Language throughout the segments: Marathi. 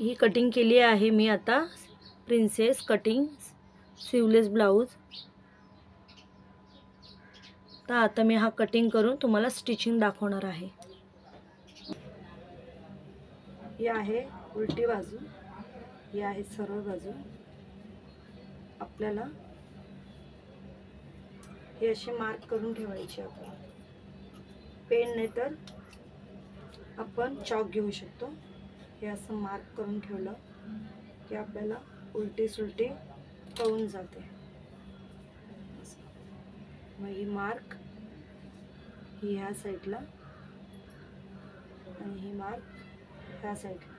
ही कटिंग केली आहे मी आता, प्रिन्सेस कटिंग स्लीवलेस ब्लाऊज. तर आता मी हा कटिंग करून तुम्हाला स्टिचिंग दाखवणार आहे. ही आहे उलटी बाजू, ही आहे सरळ बाजू. आपल्याला हे असे मार्क करून ठेवायचे. आपण पेन नाही तर आपण चॉक घेऊ शकतो. हे असं मार्क करून ठेवलं की आपल्याला उलटी सुलटी कळून जाते. मग ही मार्क ही ह्या साईडला आणि ही मार्क ह्या साईडला,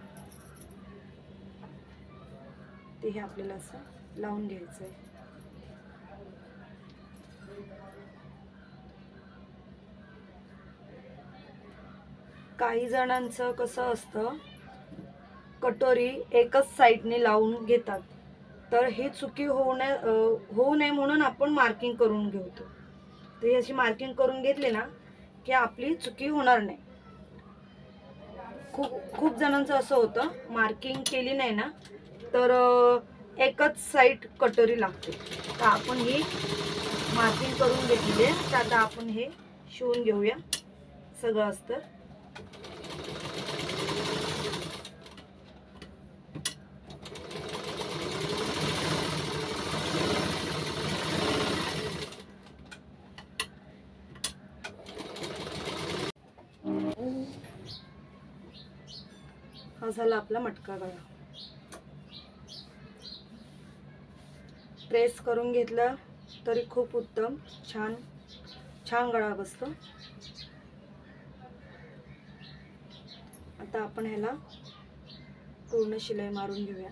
ते हे आपल्याला असं लावून घ्यायचं आहे. काही जणांचं कसं असतं, कटोरी एकच साईडने लावून घेतात, तर ही चुकी होऊ नये म्हणून आपण मार्किंग करून घेतो. तर ही अशी मार्किंग करून घेतली ना की आपली चुकी होणार नाही. खूप जणांचं असं होतं, मार्किंग केली नाही ना तर एकच साईड कटोरी लागते. तर आपण ही मार्किंग करून घेतली आहे. तर आता आपण हे शिवून घेऊया सगळं अस्तर. हा झाला आपला मटका गळा. प्रेस करून घेतला तरी खूप उत्तम, छान गळा बसतो. आता आपण ह्याला पूर्ण शिलाई मारून घेऊया.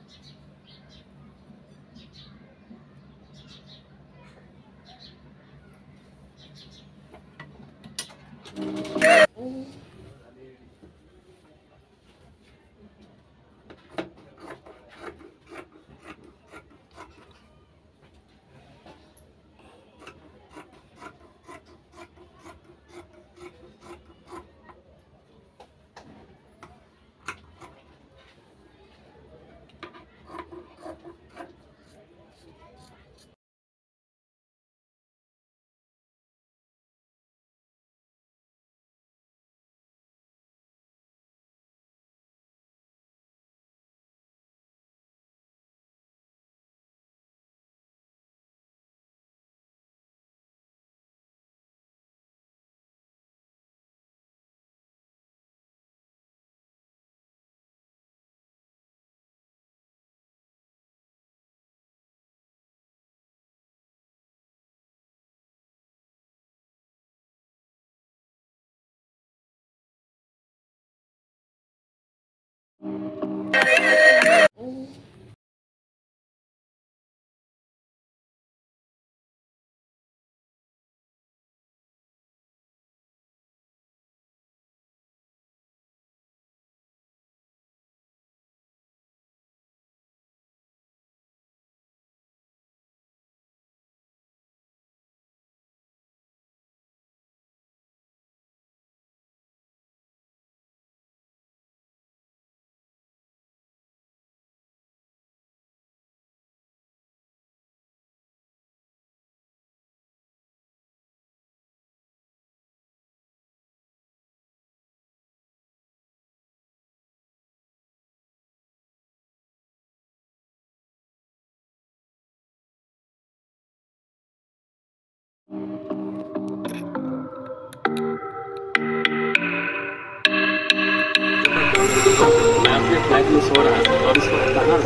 मैं अपने फ्लैट में सो रहा था और इस वक्त कहाँ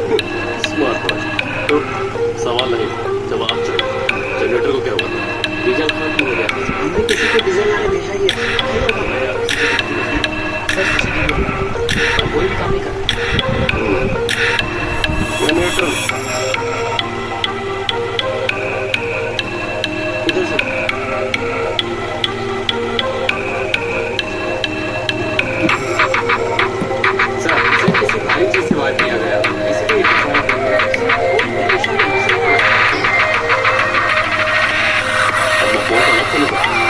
स्मार्ट वॉच। तो सवाल है, जब आप चले जनरेटर को क्या हुआ? डीजल खत्म हो गया। हमने किसी को डीजल लाने भेजा ही है, कोई काम नहीं कर जनरेटर इधर से भारी चीज से बात किया गया, इसलिए अब मैं फोन को